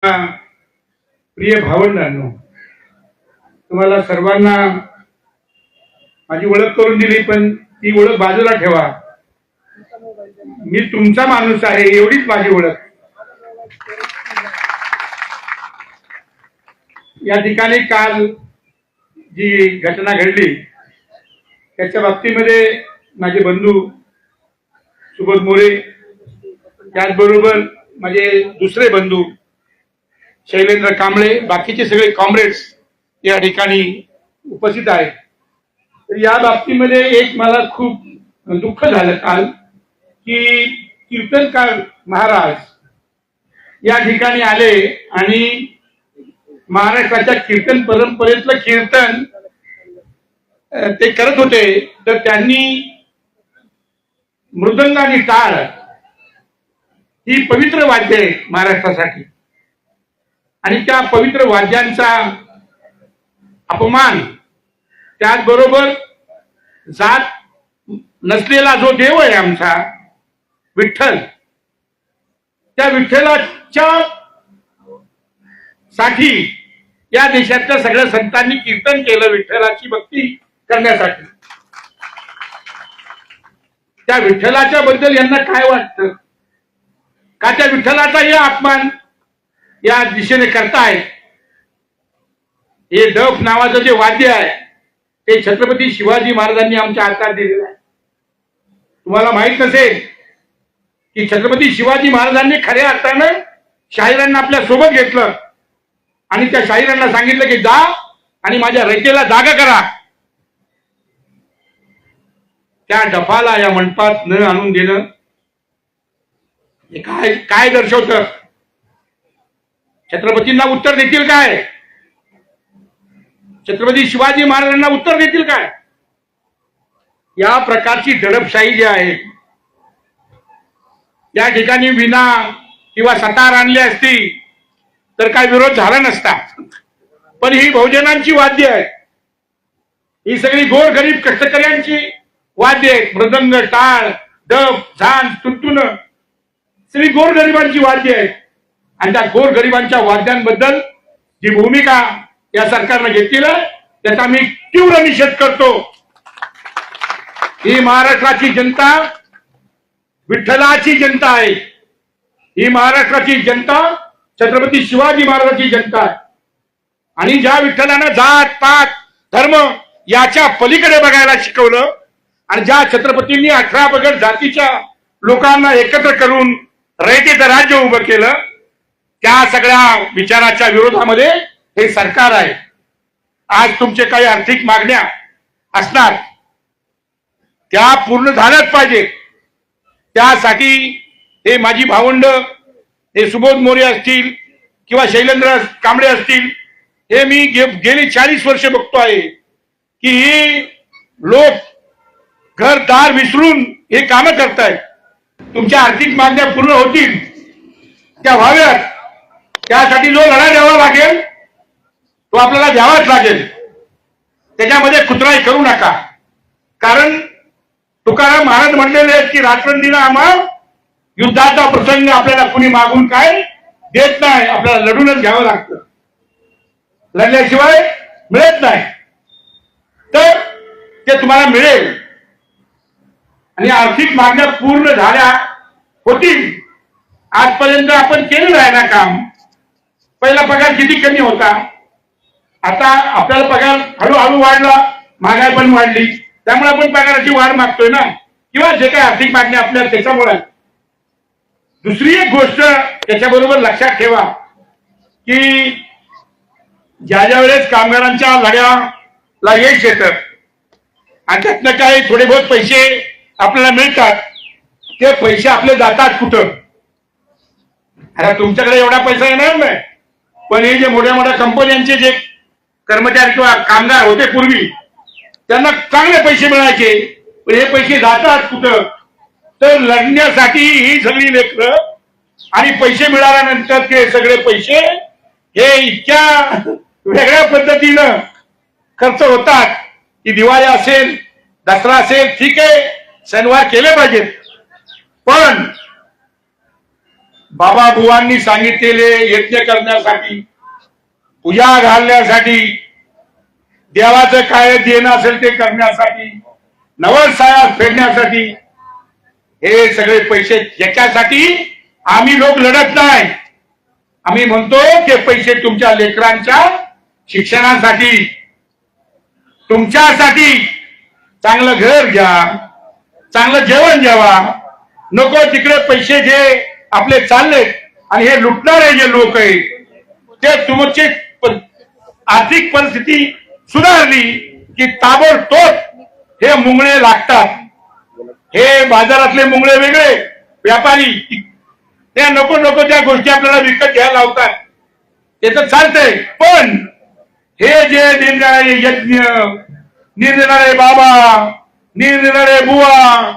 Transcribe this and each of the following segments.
प्रिय भावंडांनो, तुम्हाला सर्वांना माझी ओळख करून दिली, पण ती ओळख बाजूला ठेवा. मी तुमचा माणूस आहे एवढीच माझी ओळख. या ठिकाणी काल जी घटना घडली त्याच्या बाबतीमध्ये माझे बंधू सुबोध मोरे, त्याचबरोबर माझे दुसरे बंधू शैलेंद्र कांबळे, बाकीचे सगळे कॉम्रेड्स या ठिकाणी उपस्थित आहेत. तर या बाबतीमध्ये एक मला खूप दुःख झालं काल की कीर्तनकार महाराज या ठिकाणी आले आणि महाराष्ट्राच्या कीर्तन परंपरेतलं कीर्तन ते करत होते. तर त्यांनी मृदंग आणि टाळ ही पवित्र वाद्य आहे महाराष्ट्रासाठी, आणि त्या पवित्र वाद्यांचा अपमान, त्याचबरोबर जात नसलेला जो देव आहे आमचा विठ्ठल, त्या विठ्ठलाच्या साठी या देशातल्या सगळ्या संतांनी कीर्तन केलं विठ्ठलाची भक्ती करण्यासाठी. त्या विठ्ठलाच्या बद्दल यांना काय वाटतं का त्या विठ्ठलाचाही अपमान या दिशेने करताय? हे डफ नावाचं जे वाद्य आहे ते छत्रपती शिवाजी महाराजांनी आमच्या हातात दिलेलं आहे. तुम्हाला माहित नसेल की छत्रपती शिवाजी महाराजांनी खऱ्या अर्थानं शाहिरांना आपल्या सोबत घेतलं आणि त्या शाहिरांना सांगितलं की जा आणि माझ्या रयतेला जागा करा. त्या डफाला या मंडपात न आणून देणं हे काय काय दर्शवतं? छत्रपतींना उत्तर देतील काय? छत्रपती शिवाजी महाराजांना उत्तर देतील काय? या प्रकारची दडपशाही जी आहे, या ठिकाणी विना किंवा सतार आणली असती तर काय विरोध झाला नसता. पण ही बहुजनांची वाद्य आहे, ही सगळी गोरगरीब कष्टकऱ्यांची वाद्य आहेत. मृदंग, टाळ, डफ, झांज, तुंतुन सगळी गोरगरिबांची वाद्य आहेत. आणि त्या गोरगरिबांच्या वाद्यांबद्दल जी भूमिका या सरकारने घेतली त्याचा मी तीव्र निषेध करतो. ही महाराष्ट्राची जनता विठ्ठलाची जनता आहे. ही महाराष्ट्राची जनता छत्रपती शिवाजी महाराजांची जनता आहे. आणि ज्या विठ्ठलानं जात पात धर्म याच्या पलीकडे बघायला शिकवलं आणि ज्या छत्रपतींनी 18 पगड जातीच्या लोकांना एकत्र करून रयतेचं राज्य उभं केलं, त्या सगळ्या विचाराच्या विरोधामध्ये हे सरकार आहे. आज तुमचे काही आर्थिक मागण्या असणार त्या पूर्ण झाल्याच पाहिजे. त्यासाठी हे माझी भावंड, हे सुबोध मोरे असतील किंवा शैलेंद्र कांबळे असतील, हे मी गेली 40 वर्ष बघतो आहे की हे लोक घरदार विसरून हे कामं करतायत. तुमच्या आर्थिक मागण्या पूर्ण होतील त्या व्हाव्यात, त्यासाठी जो लढा द्यावा लागेल तो आपल्याला द्यावाच लागेल. त्याच्यामध्ये कुत्राई करू नका. कारण तुकाराम महाराज म्हणलेले आहेत की रात्रंदिना आम्हा युद्धाचा प्रसंग आपल्याला कुणी मागून काय देत नाही, आपल्याला लढूनच घ्यावं लागतं, लढल्याशिवाय मिळत नाही. तर ते तुम्हाला मिळेल आणि आर्थिक मागण्या पूर्ण झाल्या होतील. आजपर्यंत आपण केलेलं आहे ना काम. पहिला पगार किती कमी होता, आता आपल्याला पगार हळूहळू वाढला, महागाई पण वाढली, त्यामुळे आपण पगाराची वाढ मागतोय ना, किंवा जे काही आर्थिक मागणी आपल्याला त्याच्यामुळे. दुसरी एक गोष्ट त्याच्याबरोबर लक्षात ठेवा की ज्या वेळेस कामगारांच्या लढ्याला यश येतं आणि त्यातनं काही थोडे बहुत पैसे आपल्याला मिळतात, ते पैसे आपले जातात कुठं? आता तुमच्याकडे एवढा पैसा येणार नाही, पण हे जे मोठ्या मोठ्या कंपन्यांचे जे कर्मचारी किंवा कामगार होते पूर्वी, त्यांना चांगले पैसे मिळायचे, पण हे पैसे जातात कुठं? तर लढण्यासाठी ही सगळी लेकरं, आणि पैसे मिळाल्यानंतर ते सगळे पैसे हे इतक्या वेगळ्या पद्धतीनं खर्च होतात की दिवाळी असेल, दसरा असेल, ठीक आहे, सणवार केले पाहिजेत, पण बाबा बुवांनी सांगितलेले यज्ञ करण्यासाठी, पूजा घालण्यासाठी, देवाचं काय देणं असेल ते करण्यासाठी, नवसाया फेडण्यासाठी, हे सगळे पैसे याच्यासाठी आम्ही लोक लढत नाही. आम्ही म्हणतो ते पैसे तुमच्या लेकरांच्या शिक्षणासाठी, तुमच्यासाठी चांगलं घर घ्या, चांगलं जेवण जेवा. नको तिकडे पैसे जे आपले चालले आणि हे लुटणारे जे लोक आहेत ते तुमची आर्थिक परिस्थिती सुधारली की ताबडतोब हे मुंगळे लागतात. हे बाजारातले मुंगळे वेगळे, व्यापारी त्या नको नको त्या गोष्टी आपल्याला विकत घ्यायला लावतात. ते तर चालतंय, पण हे जे निरनिराळे यज्ञ, निरनिराळे बाबा, निरनिराळे बुवा,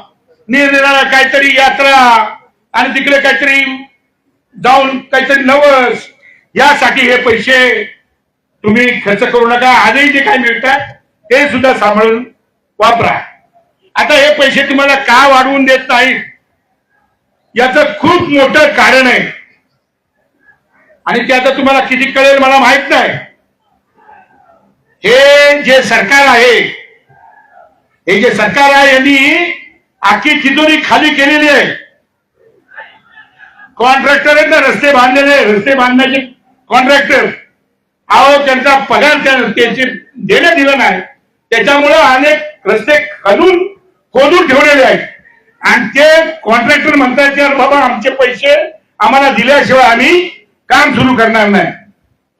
निरनिराळ्या काहीतरी यात्रा आणि तिकडे काहीतरी जाऊन काहीतरी नवस, यासाठी हे पैसे तुम्ही खर्च करू नका. आजही जे काही मिळतात ते सुद्धा सांभाळून वापरा. आता हे पैसे तुम्हाला का वाढवून देत नाहीत याचं खूप मोठं कारण आहे आणि ते आता तुम्हाला किती कळेल मला माहित नाही. हे जे सरकार आहे यांनी आखी तिजोरी खाली केलेली आहे. कॉन्ट्रॅक्टर आहेत ना, रस्ते बांधण्याचे कॉन्ट्रॅक्टर, अहो त्यांचा पगार त्यांचे देण्यात दिला नाही, त्याच्यामुळे अनेक रस्ते खोदून ठेवलेले आहेत. आणि ते कॉन्ट्रॅक्टर म्हणतात की बाबा आमचे पैसे आम्हाला दिल्याशिवाय आम्ही काम सुरू करणार नाही.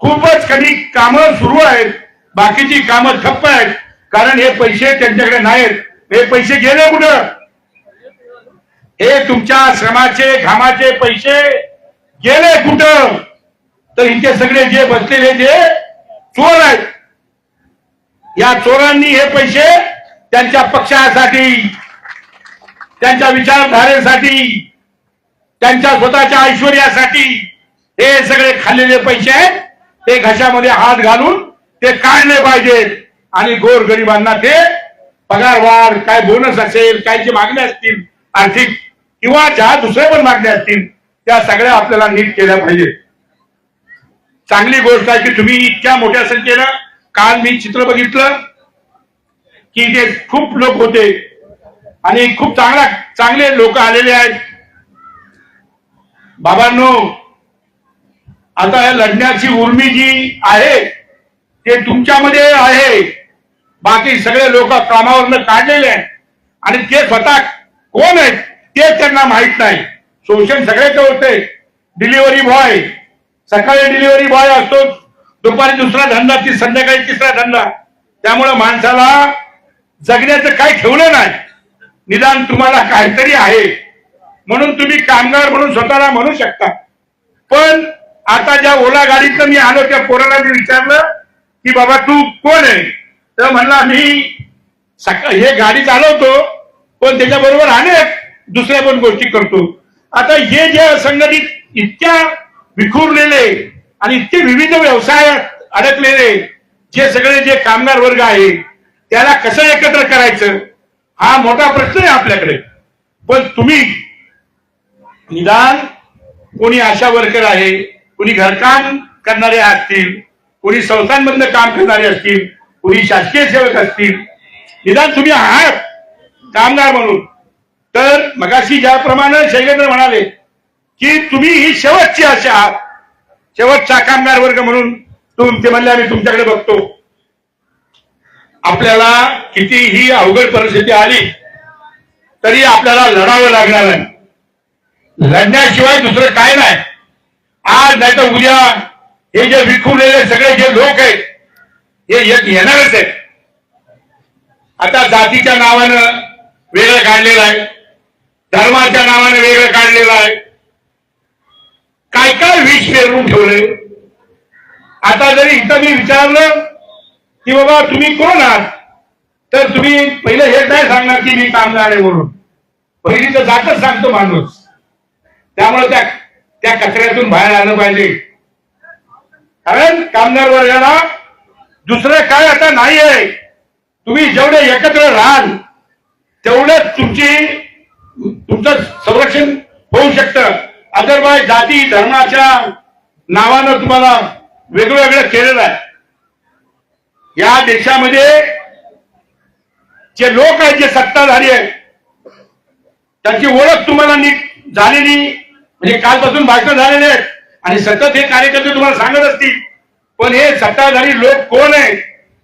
खूपच कधी कामं सुरू आहेत, बाकीची कामं ठप्प आहेत, कारण हे पैसे त्यांच्याकडे नाहीत. हे पैसे गेले कुठं? हे तुमच्या श्रमाचे घामाचे पैसे गेले कुठं? तर इथे सगळे जे बसलेले जे चोर आहेत, या चोरांनी हे पैसे त्यांच्या पक्षासाठी, त्यांच्या विचारधारेसाठी, त्यांच्या स्वतःच्या ऐश्वर्यासाठी हे सगळे खाल्लेले पैसे आहेत. ते घशामध्ये हात घालून ते काढले पाहिजेत आणि गोरगरिबांना ते पगार वाढ, काय बोनस असेल, काय जे मागण्या असतील आर्थिक किंवा ज्या दुसऱ्या पण मागण्या असतील त्या सगळ्या आपल्याला नीट केल्या पाहिजे. चांगली गोष्ट आहे की तुम्ही इतक्या मोठ्या संख्येनं, काल मी चित्र बघितलं की ते खूप लोक होते आणि खूप चांगले लोक आलेले आहेत. बाबांनो, आता या लढण्याची उर्मी जी आहे ते तुमच्यामध्ये आहे. बाकी सगळे लोक कामावरनं काढलेले आहेत आणि ते स्वतः कोण आहेत ते त्यांना माहित नाही. शोषण सगळ्याच होते. डिलिव्हरी बॉय, सकाळी डिलिव्हरी बॉय असतो, दुपारी दुसरा धंदा, संध्याकाळी तिसरा धंदा. त्यामुळे माणसाला जगण्याचं काही ठेवलं नाही. निदान तुम्हाला काहीतरी आहे म्हणून तुम्ही कामगार म्हणून स्वतःला म्हणू शकता. पण आता ज्या ओला गाडीतनं मी आलो त्या पोराला मी विचारलं की बाबा तू कोण आहे? तर म्हणला मी हे गाडी चालवतो, पण त्याच्याबरोबर अनेक दुसऱ्या पण गोष्टी करतो. आता हे जे असंघटित इतक्या विखुरलेले आणि इतके विविध व्यवसायात अडकलेले जे सगळे जे कामगार वर्ग आहे त्याला कसं एकत्र करायचं हा मोठा प्रश्न आहे आपल्याकडे. पण तुम्ही निदान कोणी आशा वर्कर आहे, कोणी घरकाम करणारे असतील, कोणी संस्थांमधलं काम करणारे असतील, कोणी शासकीय सेवक असतील, निदान तुम्ही आहात कामगार म्हणून. तर मगाशी ज्याप्रमाणे शैलेंद्र म्हणाले की तुम्ही ही शेवटची आशा आहात, शेवटचा कामगार वर्ग म्हणून ते म्हणले आम्ही तुमच्याकडे बघतो. आपल्याला कितीही अवघड परिस्थिती आली तरी आपल्याला लढावं लागणार आहे. लढण्याशिवाय दुसरं काय नाही. आज नाही तर उद्या हे जे विखुरलेले सगळे जे लोक आहेत हे येणारच आहेत. आता जातीच्या नावानं वेगळं काढलेलं आहे, धर्माच्या नावानं वेगळं काढलेलं आहे, काय काय विष पेरून ठेवले. आता जरी इथं मी विचारलं की बाबा तुम्ही कोण आहात, तर तुम्ही पहिलं हे नाही सांगणार की मी कामगार आहे म्हणून. पहिली तर जातच सांगतो माणूस. त्यामुळे त्या कचऱ्यातून बाहेर आलं पाहिजे. कारण कामगार वर्गाला दुसरं काय आता नाही आहे. तुम्ही जेवढे एकत्र राहाल तेवढंच तुमचं संरक्षण होऊ शकतं. आता अदरवाईज जाती धर्माच्या नावानं तुम्हाला वेगवेगळं केलेलं आहे. या देशामध्ये जे लोक आहेत, जे सत्ताधारी आहेत, त्यांची ओळख तुम्हाला नीट झालेली म्हणजे कालपासून भाषण झालेले आहेत आणि सतत हे कार्यकर्ते तुम्हाला सांगत असतील. पण हे सत्ताधारी लोक कोण आहेत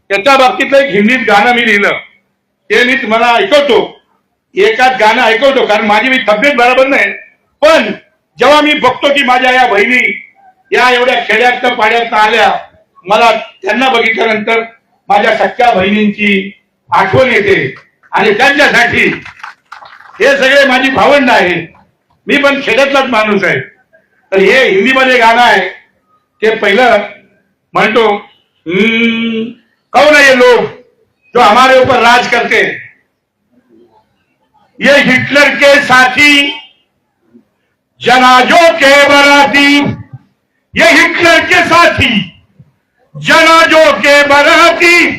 त्याच्या बाबतीतलं एक हिंदीत गाणं मी लिहिलं, ते मी तुम्हाला ऐकवतो. एकाच गाणं ऐकवतो कारण माझी मी तब्येत बरोबर नाही. पण जेव्हा मी बघतो की माझ्या या बहिणी या एवढ्या खेड्यात पाड्यात आल्या, मला त्यांना बघितल्यानंतर माझ्या सख्या बहिणींची आठवण येते आणि त्यांच्यासाठी हे सगळे माझी भावंड आहेत. मी पण खेड्यातलाच माणूस आहे. तर हे हिंदीमध्ये गाणं आहे, ते पहिलं म्हणतो, कौन है ये लोग जो हमारे ऊपर राज करते, ये हिटलर के साथी जनाजों के बराती, ये हिटलर के साथी जनाजों के बराती,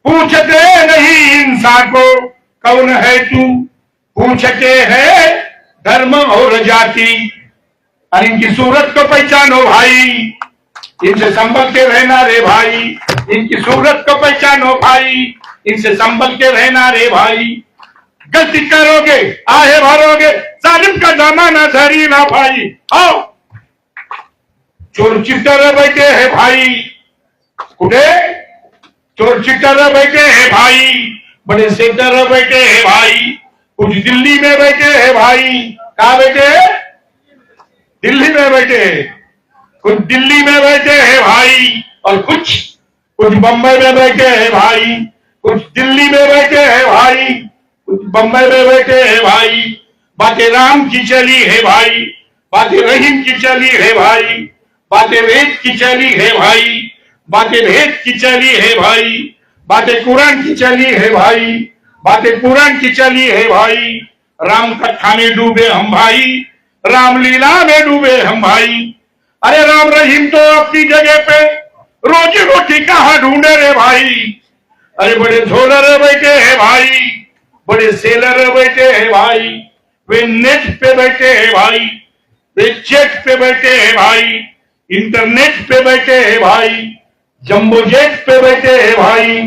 पूछते नहीं इंसान को कौन है तू, पूछते हैं धर्म और जाति, और इनकी सूरत को पहचानो भाई, इनसे संभल के रहना रे भाई, इनकी सूरत को पहचानो भाई, इनसे संभल के रहना रे भाई, गलती करोगे आहे भरोगे, जालिम का जमाना धरी ना भाई, आओ चोर चिट्टर बैठे हैं भाई, कुठे चोर चिट्टर बैठे हैं भाई, बड़े सेक्टर बैठे हैं भाई, कुछ दिल्ली में बैठे हैं भाई, कहा बैठे दिल्ली में बैठे, कुछ दिल्ली में बैठे हैं भाई, और कुछ बम्बई में बैठे हैं भाई, कुछ दिल्ली में बैठे हैं भाई, कुछ बम्बई में बैठे हैं भाई, बातें राम की चली है भाई, बातें रहीम की चली है भाई, बातें वेद की चली है भाई, बातें वेद की चली है भाई, बातें कुरान की चली है भाई, बातें कुरान की चली है भाई, राम कथा में डूबे हम भाई, रामलीला में डूबे हम भाई, अरे राम रहीम तो अपनी जगह पे रोजी रोटी कहाँ ढूंढे रे भाई, अरे बड़े झोलर बैठे हैं भाई, बड़े सेलर बैठे हैं भाई, वे नेट पे बैठे हैं भाई, वे जेट पे बैठे हैं भाई, इंटरनेट पे बैठे हैं भाई, जम्बो जेट पे बैठे हैं भाई,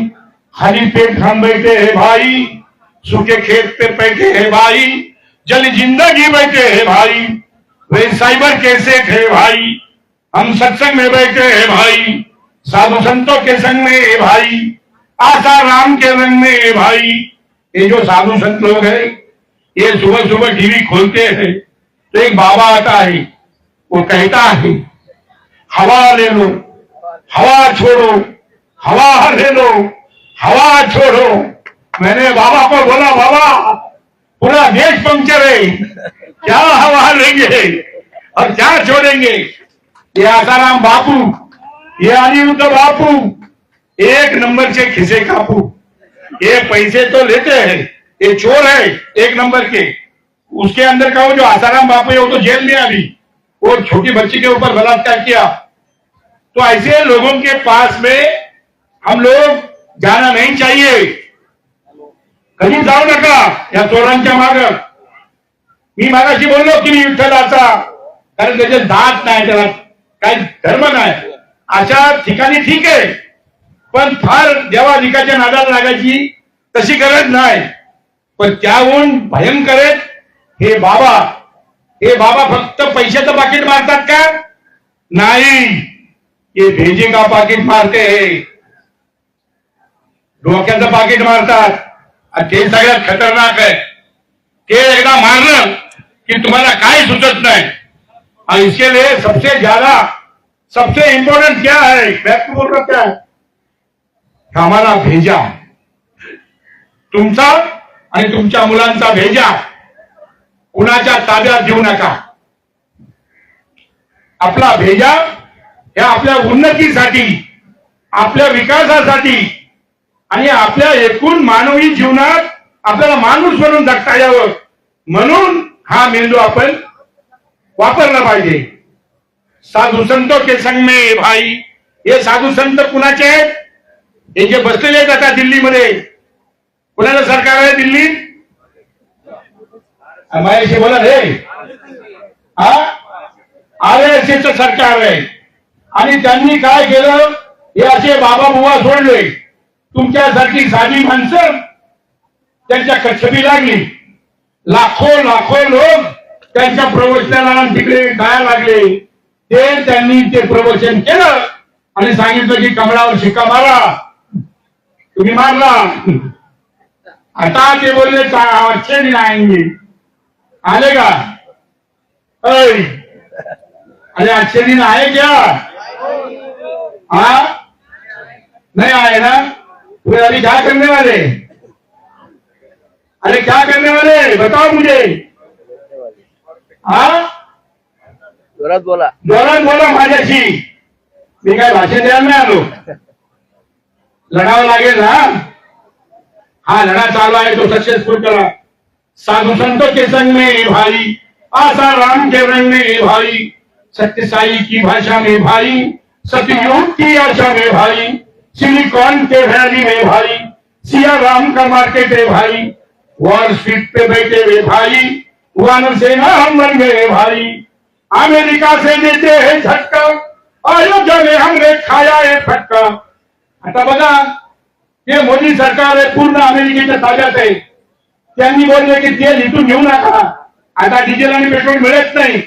खाली पेट हम बैठे हैं भाई, सूखे खेत पे बैठे हैं भाई, जल जिंदगी बैठे हैं भाई, वे साइबर के सेठ है भाई, हम सत्संग में बैठे हैं भाई, साधु संतों के संग में है भाई, आशा राम के रंग में है भाई। ये जो साधु संत लोग हैं, ये सुबह सुबह टीवी खोलते हैं तो एक बाबा आता है, वो कहता है हवा ले लो, हवा छोड़ो, हवा ले लो, हवा छोड़ो। मैंने बाबा को बोला, बाबा पूरा देश पंक्चर है, क्या हवा लेंगे और क्या छोड़ेंगे। ये आसाराम बापू, ये अनिरुद्ध बापू एक नंबर से खिसे कापू, ये पैसे तो लेते हैं, ये चोर है एक नंबर के। उसके अंदर का वो जो आसाराम बापू है वो तो जेल में अभी, वो छोटी बच्ची के ऊपर बलात्कार किया। तो ऐसे लोगों के पास में हम लोग जाना नहीं चाहिए, कधी जाऊ नका या चोरांच्या माग। मी मागाशी बोललो की मी विठ्ठलाचा, कारण त्याचे दात नाही, त्याला काही धर्म नाही, अशा ठिकाणी ठीक आहे, पण फार देवाधिकाच्या नादाला लागायची तशी गरज नाही। पण त्याहून भयंकर आहेत हे बाबा। हे बाबा फक्त पैशाचं पाकिट मारतात का? नाही, ये भेजे का पाकिट मारते है, डोक्याचं पाकिट मारतात। ते सगळ्यात खतरनाक आहे, ते एकदा मारलं कि तुम्हाला काय सुचत नाही। और इसके लिए सबसे ज्यादा सबसे इंपॉर्टेंट क्या है, मैं बोल रहा क्या है, हमारा भेजा, तुमचा आणि तुमच्या मुलांचा भेजा कुणाच्या ताब्यात देऊ नका। आपला भेजा हे आपल्या उन्नतीसाठी, आपल्या विकासासाठी आणि आपल्या एकूण मानवी जीवनात आपल्याला माणूस म्हणून जगता यावं म्हणून हा मेंदू आपण वापरला पाहिजे। साधू संतों के संग में भाई, हे साधू संत कुणाचे आहेत? हे जे बसलेले आहेत आता दिल्लीमध्ये, कुणाचं सरकार आहे दिल्लीत? माझ्याशी बोला रे, हा RSSचं सरकार आहे आणि त्यांनी काय केलं, हे असे बाबा बुवा सोडले, तुमच्यासारखी साधी माणसं त्यांच्या कच्छबी लागली, लाखो लाखो लोक त्यांच्या प्रवचनाला तिकडे गाया लागले, ते त्यांनी ते प्रवचन केलं आणि सांगितलं की कमळावर शिक्का मारा, तुम्ही मारला, आता ते बोलले अच्छे दिन आएंगे, आले का? अरे अच्छे दिन आए क्या? हाँ नहीं आए ना? फिर अभी क्या करने वाले? अरे क्या करने वाले बताओ मुझे। हाँ जोरात बोला, जोरात बोला माझ्याशी, मी काय भाषण द्यायला नाही आलो, लढावं लागेल ना, हा लढा चालू आहे तो सक्सेसफुल करा। साधु संतों के संग में भाई, आशा राम के रंग में भाई, सत्य साई की भाषा में भाई, सतयुग की आशा में भाई, सिलिकॉन के वैली में भाई, सिया राम का मार्केट है भाई, वॉल स्ट्रीट पे बैठे हुए भाई, वानर सेना हम बन गए भाई, अमेरिका से देते हैं झटका, अयोध्या में हमने खाया है फटका। आता बघा, हे मोदी सरकार आहे पूर्ण अमेरिकेच्या ताब्यात आहे, त्यांनी बोलले की तेल इथून घेऊ नका, आता डिझेल आणि पेट्रोल मिळत नाही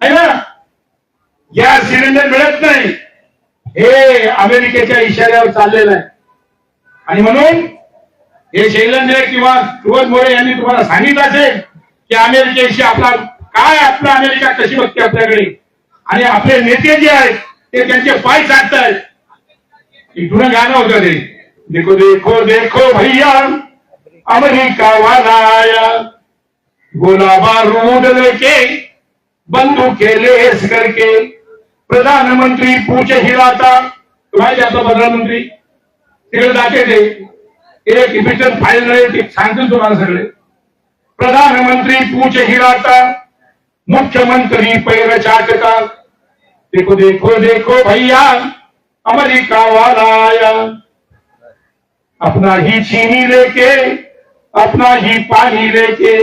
है ना, गॅस सिलेंडर मिळत नाही, हे अमेरिकेच्या इशाऱ्यावर चाललेलं आहे। आणि म्हणून हे शैलेंद्र किंवा सुबोध मोरे यांनी तुम्हाला सांगितलं असेल की अमेरिकेशी आपला काय, आपला अमेरिका कशी बघते आपल्याकडे, आणि आपले नेते जे आहेत ते त्यांचे पाय चाटतायत। इथून गाणं होतं ते, देखो देखो देखो भैया अमेरिका वाला आया, गोला बारूद लेके बंदूकें लेस करके, प्रधानमंत्री पूछ हिलाता, तुम्हारे आपला प्रधानमंत्री तिकडे जाते ते, एक इमिशन फाईल नाही सांगतील तुम्हाला सगळे, प्रधानमंत्री पूछ हिलाता, मुख्यमंत्री पैर चाटता, देखो देखो देखो भैया अमेरिका वाला आया, अपना ही चीनी लेके अपना ही पानी लेके,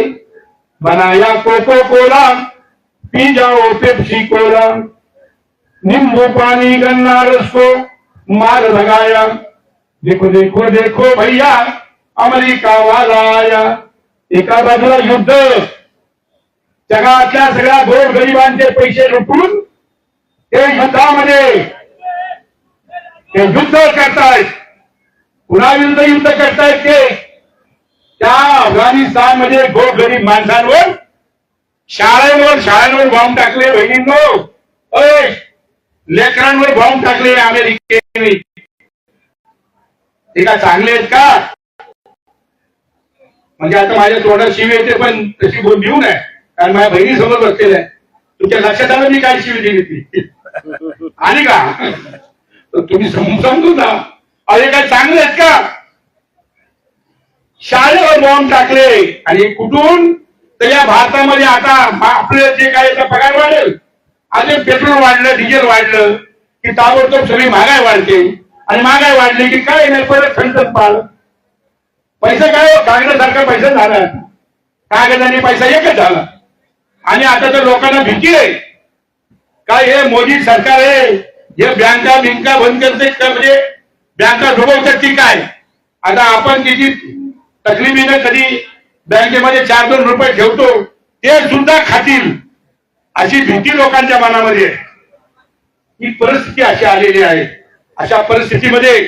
बनाया कोको कोला पी जाओ पेप्सी कोला, नींबू पानी गन्ना रस को मार लगाया, देखो देखो देखो भैया अमेरिका वाला आया। एका बाजूला युद्ध, जगातल्या सगळ्या गोरगरिबांचे पैसे लुटून ते युद्धामध्ये ते युद्ध करतायत, कुणाविरुद्ध युद्ध करतायत ते, त्या अफगाणिस्तान मध्ये गोरगरीब माणसांवर शाळांवर बॉम्ब टाकले, बहिणींनो लेकरांवर बॉम्ब टाकले अमेरिकेने, ते का चांगले आहेत का? म्हणजे आता माझ्या तोंडात शिवी येते पण तशी बोल देऊ नये, कारण माझ्या बहिणी समोर बसलेल्या आहे, तुमच्या लक्षात आलं मी काय शिवी दिली ती आणि का तुम्ही समजून जा, अरे काय चांगले आहेत का? शाळेवर बॉम्ब टाकले, आणि कुठून तर या भारतामध्ये आता आपले जे काय पगार वाढेल, अजून पेट्रोल वाढलं, डिझेल वाढलं की ताबडतोब सगळी महागाई वाढते, आणि महागाई वाढली की काय नाही परत खंडन पाळ, पैसा काय कागदासारखा पैसा झाला, कागदाने पैसा एकच झाला, आणि आता तर लोकांना भीती आहे काय हे मोदी सरकार आहे, हे बँका बंद करते म्हणजे बँका डुबवतात की काय? आता आपण किती तकलिफीने कधी बँकेमध्ये 4-2 रुपये ठेवतो ते सुद्धा खातील अशी भीती लोकांच्या मनामध्ये, ही परिस्थिती अशी आलेली आहे। अशा परिस्थितीमध्ये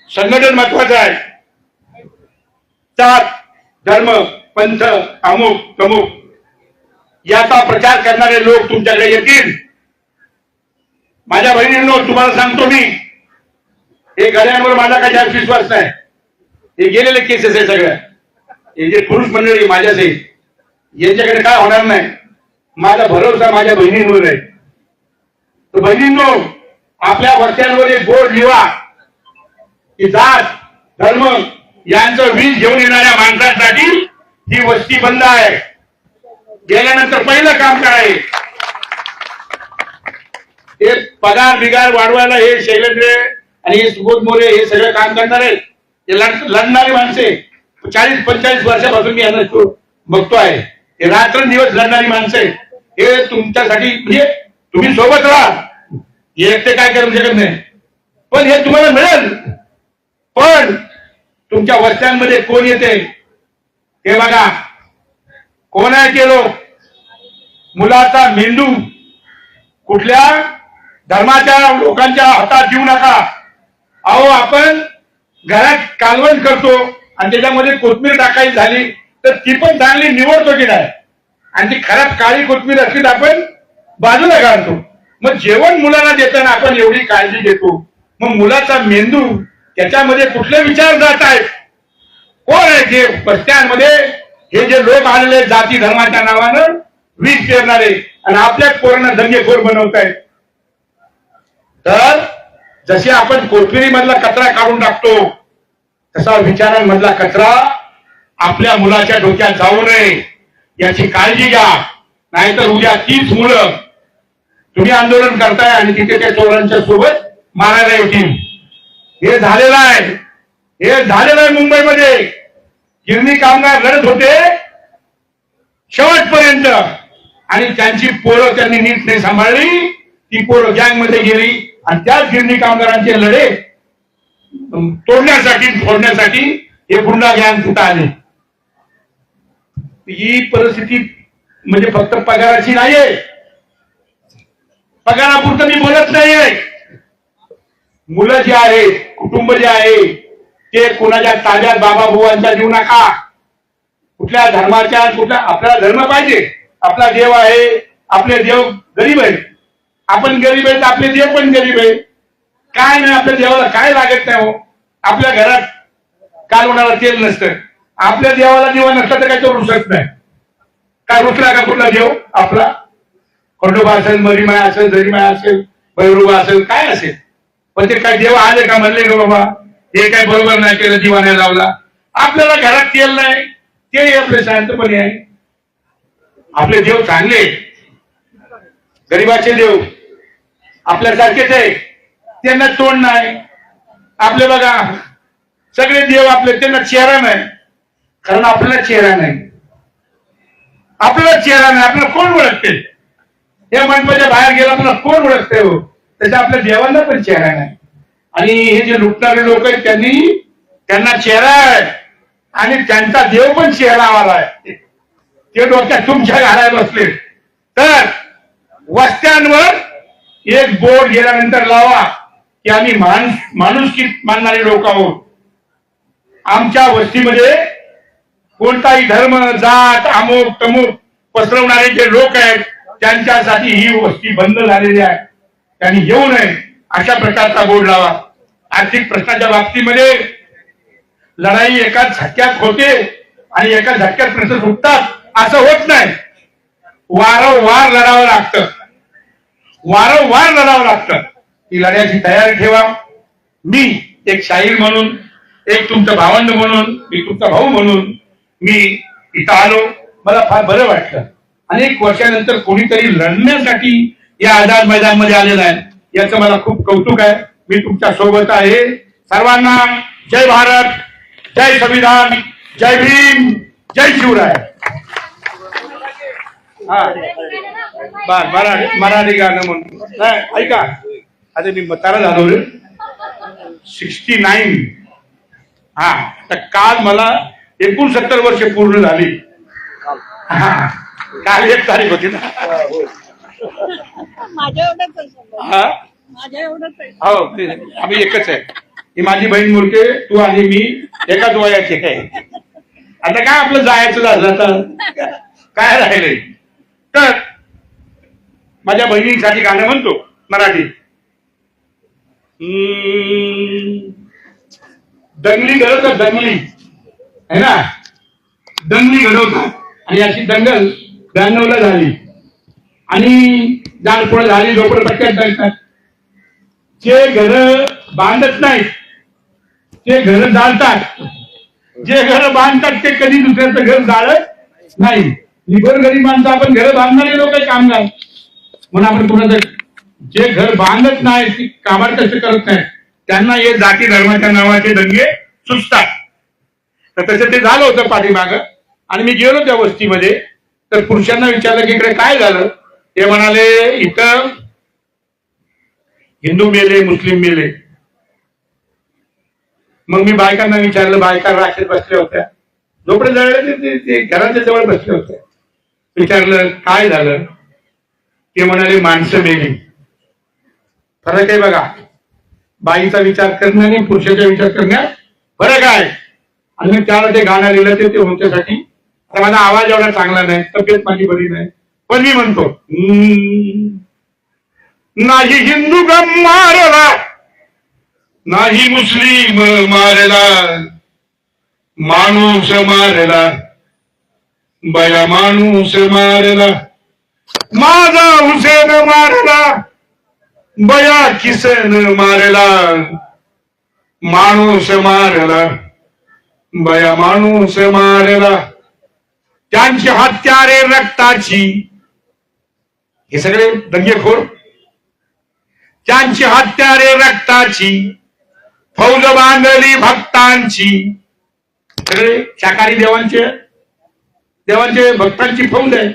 संघटन महत्वाचं आहे, जात धर्म पंथ अमुक तमुक याचा प्रचार करणारे लोक तुमच्याकडे येतील। माझ्या बहिणींनो तुम्हाला सांगतो मी, हे घड्यांवर माझा काही जास्त विश्वास नाही, हे गेलेले केसेस आहे सगळ्या, हे जे पुरुष मंडळी माझ्याच आहे, यांच्याकडे काय होणार नाही, माझा भरोसा माझ्या बहिणींवर आहे। तर बहिणींनो आपल्या वरत्यांवर एक बोर्ड लिहा की जात धर्म यांचं वीज घेऊन येणाऱ्या माणसांसाठी ही वस्ती बंद आहे, गेल्यानंतर पहिलं काम काय हे पगार बिगार वाढवायला हे शैलेंद्र आणि हे सुबोध मोरे हे सगळं काम करणार आहेत, हे लढणारी माणसे 40-45 वर्षापासून मी यांना बघतो आहे, हे रात्रंदिवस लढणारी माणसं हे तुमच्यासाठी म्हणजे तुम्ही सोबत राहा, एकटे काय करू शकत नाही, पण हे तुम्हाला मिळेल. पण तुमच्या वस्त्यांमध्ये कोण येते हे बघा. कोण आहे ते लोक? मुलाचा मेंदू कुठल्या धर्माच्या लोकांच्या हातात देऊ नका. अहो, आपण घरात कालवण करतो आणि त्याच्यामध्ये कोथमीर टाकायची झाली तर ती पण चांगली निवडतो की नाही, आणि ती खराब काळी कोथमीर असली तर आपण बाजूला काढतो. मग जेवण मुलांना देताना आपण एवढी काळजी घेतो, मग मुलाचा मेंदू त्याच्यामध्ये कुठले विचार जात आहेत? कोण आहे जे वस्त्यांमध्ये हे जे लोक आलेले जाती धर्माच्या नावानं वीज पेरणारे आणि आपल्या पोरांना दंगेखोर बनवतायत? तर जसे आपण कोथमिरी मधला कचरा काढून टाकतो तसा विचारांमधला कचरा आपल्या मुलाच्या डोक्यात जाऊ नये याची काळजी घ्या. नाहीतर उद्या तीच मुलं तुम्ही आंदोलन करताय आणि तिथे त्या चोरांच्या सोबत मारायला येतील. हे झालेलं आहे मुंबईमध्ये. गिरणी कामगार लढत होते शेवटपर्यंत आणि त्यांची पोरं त्यांनी नीट नाही सांभाळली, ती पोरं गँग मध्ये गेली आणि त्याच गिरणी कामगारांचे लढे तोडण्यासाठी फोडण्यासाठी हे गुंडा गँग तिथं आले. ही परिस्थिती म्हणजे फक्त पगाराची नाहीये, पगारापुरतं मी बोलत नाहीये. मुलं जे आहेत, कुटुंब जे आहे ते कोणाच्या ताब्यात बाबा बुवांच्या देऊ नका. कुठल्या धर्माच्या, कुठल्या आपल्याला धर्म पाहिजे, आपला देव आहे, आपले देव गरीब आहेत, आपण गरीब आहेत, आपले देव पण गरीब आहे. काय नाही, आपल्या देवाला काय लागत नाही. हो, आपल्या घरात कालवणाला तेल नसतं, आपल्या देवाला दिवा नसतं तर काय तो रुसत नाही. काय रुसला का कुठला देव? आपला खंडोबा असेल, मरीमाय असेल, जरीमाय असेल, भैरोबा असेल, काय असेल, पण ते काय देव आले का? म्हणले का बाबा हे काय बरोबर नाही केलं, दिवा नाही लावला. आपल्याला घरात तेल नाही, ते आपले शांतपणे आहे. आपले देव चांगले, गरीबाचे देव आपल्यासारखेच आहे, त्यांना तोंड नाही. आपले बघा सगळे देव आपले, त्यांना चेहरा नाही, कारण आपल्याला चेहरा नाही. आपल्याला कोण ओळखते? या मंडपाच्या बाहेर गेला आपल्याला कोण ओळखते? हो, त्याच्या आपल्या देवांना पण चेहरा नाही. आणि हे जे लुटणारे लोक आहेत त्यांना चेहरा आहे आणि त्यांचा देव पण चेहरावाला आहे. ते डोक्यात तुमच्या घालायला बसले तर वस्त्यांवर एक बोर्ड गेल्यानंतर लावा की आम्ही माणुसकी मानणारे लोक आहोत. आमच्या वस्तीमध्ये कोणताही धर्म, जात, अमुक तमुक पसरवणारे जे लोक आहेत त्यांच्यासाठी ही वस्ती बंद झालेली आहे, त्यांनी येऊ नये अशा प्रकारचा बोर्ड लावा. आर्थिक प्रश्नाच्या बाबतीमध्ये लढाई एकाच झटक्यात होते आणि एका झटक्यात प्रश्न सुटतात असं होत नाही. वारंवार लढावं लागतं. ही लढ्याची तयारी ठेवा. मी एक शाहीर म्हणून, एक तुमचं भावंड म्हणून, मी तुमचा भाऊ म्हणून मी इथं आलो. मला फार बरं वाटलं. अनेक वर्षानंतर कोणीतरी लढण्यासाठी या आझाद मैदानमध्ये आलेला आहे, याचं मला खूप कौतुक आहे. मी तुमच्या सोबत आहे. सर्वांना जय भारत, जय संविधान, जय भीम, जय शिवराय. मराठी गाणं म्हणतो नाही, ऐका. आता मी म्हातारा झालो रे, 69. हा, तर काल मला 69 वर्ष पूर्ण झाली. हा, काल 1 तारीख होती ना. हो, आम्ही एकच आहे. ही माझी बहीण मुलगे, तू आणि मी एकाच वयाचे आहे. आता काय आपलं जायचं झालं तर काय राहिले. तर माझ्या बहिणीसाठी गाणं म्हणतो मराठी. दंगली घडवतात, दंगली है ना, दंगली घडवतात. आणि अशी दंगल 92ला झाली आणि जाणपोळ झाली, झोपडपट्ट्यात जायतात. जे घर बांधत नाहीत ते घर जाळतात, जे घर बांधतात ते कधी दुसऱ्याचं घर जाळत नाही. निबर गरीब माणसं आपण घर बांधणारे लोक कामगार म्हणून आपण कुणाचं जे घर बांधत नाही, कामात कसे करत नाही, त्यांना हे जाती धर्माच्या नावाचे दंगे सुचतात. तर तसं ते झालं होतं पाठीमागं. आणि मी गेलो त्या वस्तीमध्ये, तर पुरुषांना विचारलं की इकडे काय झालं. ते म्हणाले इथं हिंदू मेले, मुस्लिम मेले. मग मी बायकांना विचारलं, बायका राखेत बसल्या होत्या, झोपडे जळले, ते घराच्या जवळ बसले होते. विचारलं काय झालं, ते म्हणाले माणसं मेली. फरक आहे बघा, बाईचा विचार करणे आणि पुरुषाचा विचार करण्यात फरक आहे. आणि मी त्याला ते गाणं लिहिलं ते होण्यासाठी. आता माझा आवाज एवढा चांगला नाही, तब्येत माझी बरी नाही, पण मी म्हणतो नाही हिंदू गम मारला, नाही मुस्लिम मारला, माणूस मारला, बया माणूस मारला, माझा हुसेन मारला, बया किसन मारला, माणूस मारला, बया माणूस मारला. त्यांची हत्यारे रक्ताची, हे सगळे दंगेखोर, त्यांची हत्यारे रक्ताची, फौज बांधली भक्तांची. सगळे शाकाहारी देवांचे भक्तांची फौज आहे.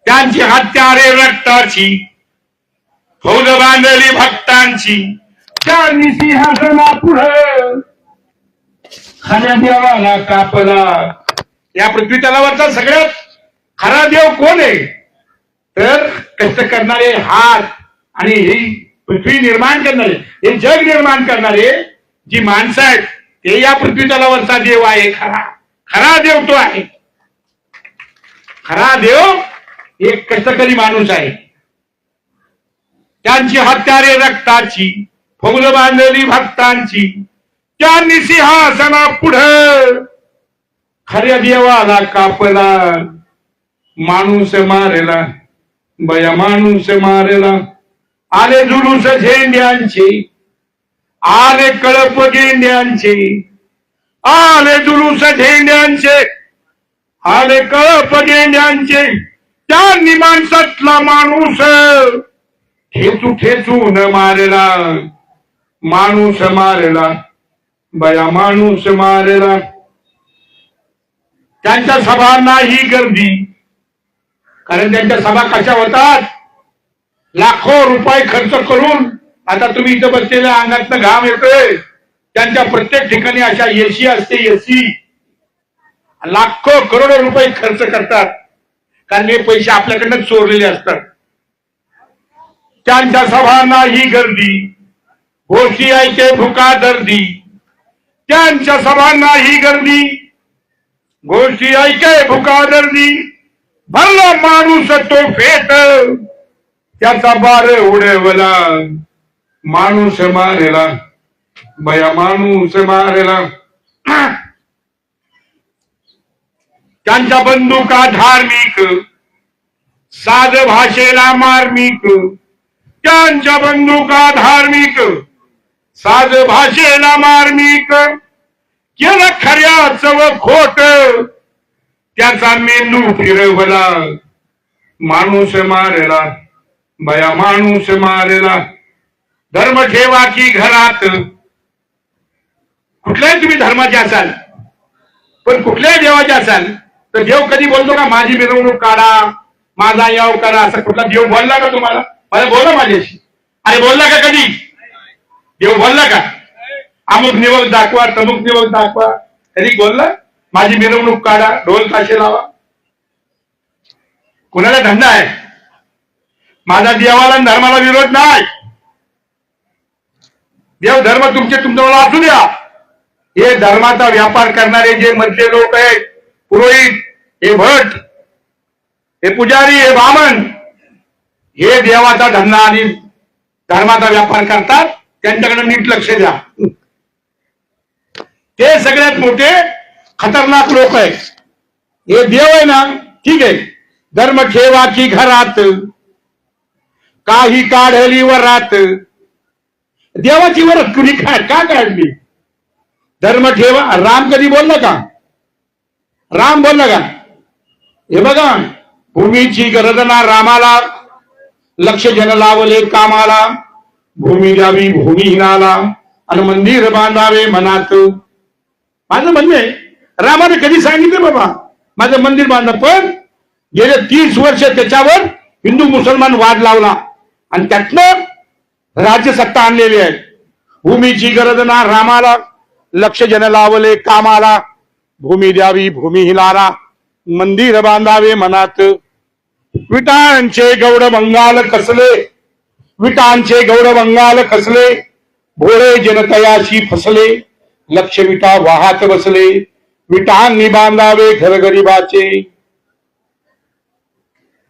त्यांची हत्यारे रक्ताची, फौज बांधली भक्तांची. त्यांनी सिंहासना पुढे खऱ्या देवाला कापला. या पृथ्वी तलावरचा सगळ्यात खरा देव कोण आहे, तर कष्ट करणारे हात आणि ही पृथ्वी निर्माण करणारे, हे जग निर्माण करणारे जी माणसं आहेत, ते या पृथ्वी तलावरचा देव आहे. खरा देव तो आहे. खरा देव एक कष्टकरी माणूस आहे. त्यांची हत्यारे रक्ताची, फौज बांधली भक्तांची. त्यांनी सिंहासना पुढे खऱ्या देवाला कापला. माणूस मारला, बया माणूस मारला. आले जुलूस झेंड्यांचे, आले कळप गेंड्यांचे, आले जुलूस झेंड्यांचे, आले कळप गेंड्यांचे. त्यांनी माणसातला माणूस ठेचून मारला. माणूस मारला, बया माणूस मारला. त्यांच्या सभा नाही गर्दी, कारण त्यांच्या सभा कशा होतात, लाखो रुपये खर्च करून. आता तुम्ही इथं बसलेल्या अंगातनं घाम येतोय, त्यांच्या प्रत्येक ठिकाणी अशा एसी असते, एसी. लाखो करोडो रुपये खर्च करतात, कारण हे पैसे आपल्याकडनं चोरलेले असतात. त्यांच्या सभा नाही गर्दी, गोष्टी ऐके भुका दर्दी. त्यांच्या सभा नाही गर्दी, गोष्टी ऐके भुका दर्दी. भरला माणूस तो फेट, त्याचा बार उडवला. माणूस मारेला, बया माणूस मारेला. त्यांच्या बंदुका धार्मिक, साध भाषेला मार्मिक. त्यांच्या बंदुका धार्मिक, साध भाषेला मार्मिक. केलं खऱ्याच व खोट, त्याचा मेंदू फिरवला. माणूस मारला, बया माणूस मारला. धर्म ठेवा की घरात, कुठल्याही तुम्ही धर्माचे असाल, पण कुठल्याही देवाचे असाल, तर देव कधी बोलतो का माझी मिरवणूक काढा, माझा याव करा, असं कुठला देव बोलला का तुम्हाला? मला बोला माझ्याशी. अरे बोलला का कधी देव? बोलला का अमुक निवड दाखवा, तमुक निवड दाखवा? कधी बोलला माझी मिरवणूक काढा, ढोल ताशे लावा? कुणाला धंदा आहे? माझा देवाला धर्माला विरोध नाही. देव धर्म तुमच्याला असू द्या. हे धर्माचा व्यापार करणारे जे मधले लोक आहेत, पुरोहित, हे भट, हे पुजारी, हे ब्राह्मण, हे देवाचा धंदा आणि धर्माचा व्यापार करतात. त्यांच्याकडे नीट लक्ष द्या. ते सगळ्यात मोठे खतरनाक लोक आहेत. हे देव आहे ना, ठीक आहे, धर्म ठेवा की घरात, काही काढली वरात. देवाची वरात कुणी का काढली? धर्म ठेवा. राम कधी बोलला का? राम बोलला का? हे बघा, भूमीची गरज ना रामाला, लक्ष जन लावले कामाला. भूमी द्यावी भूमिहीनाला, आणि मंदिर बांधावे मनात. माझं म्हणणं आहे, रामाने कधी सांगितलं बाबा माझं मंदिर बांधा? पण गेले 30 वर्ष त्याच्यावर हिंदू मुसलमान वाद लावला, आणि त्यातनं राज्य सत्ता आणलेली आहे. भूमीची गरज ना रामाला, लक्ष जन लावले कामाला. भूमी द्यावी भूमी हिलारा, मंदिर बांधावे मनात. विटांचे गौड बंगाल कसले, विटांचे गौड बंगाल कसले. भोळे जनतयाशी फसले, लक्ष विटा वाहत बसले. विटांनी बांधावे घर गरीबाचे.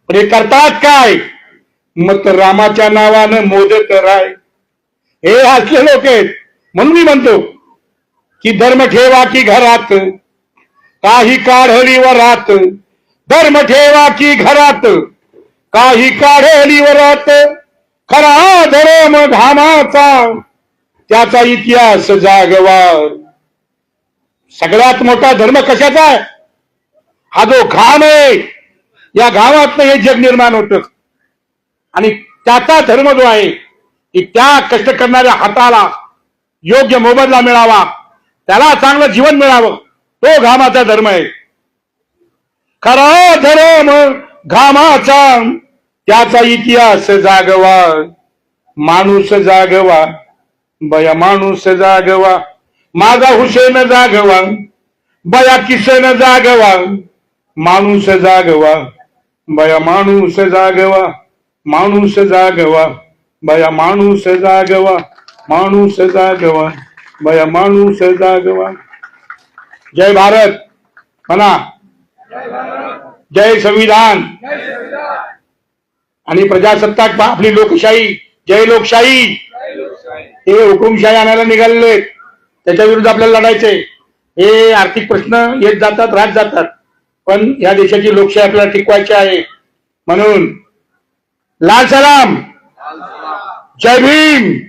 पण हे करतात काय? मत रामाच्या नावानं मोदत राय. हे असले लोक आहेत. म्हणून मी म्हणतो की धर्म ठेवा की घरात, काही काढली वरात. धर्म ठेवा की घरात, काही काढली वरात. खरा धर्म घामाचा, त्याचा इतिहास जागवा. सगळ्यात मोठा धर्म कशाचा आहे? हा जो घाम आहे, या घामातनं हे जग निर्माण होतं. आणि त्याचा धर्म जो आहे की त्या कष्ट करणाऱ्या हाताला योग्य मोबदला मिळावा, त्याला चांगलं जीवन मिळावं, तो घामाचा धर्म आहे. खरा धर्म घामाचा, त्याचा इतिहास जागवा. माणूस जागवा, बया माणूस जागवा. माझा हुसेन जागवा, बया किसन जागवा. माणूस जागवा, बया माणूस जागवा. माणूस जागवा, बया माणूस जागवा. माणूस जागवा, बया माणूस जागवा. जय भारत म्हणा, जय संविधान. आणि प्रजासत्ताक आपली लोकशाही, जय लोकशाही. हे हुकुमशाही आणायला निघालेले, त्याच्या विरुद्ध आपल्याला लढायचे. हे आर्थिक प्रश्न येत जातात, राहत जातात, पण या देशाची लोकशाही आपल्याला टिकवायची आहे. म्हणून लाल सलाम, जय भीम.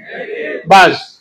बस.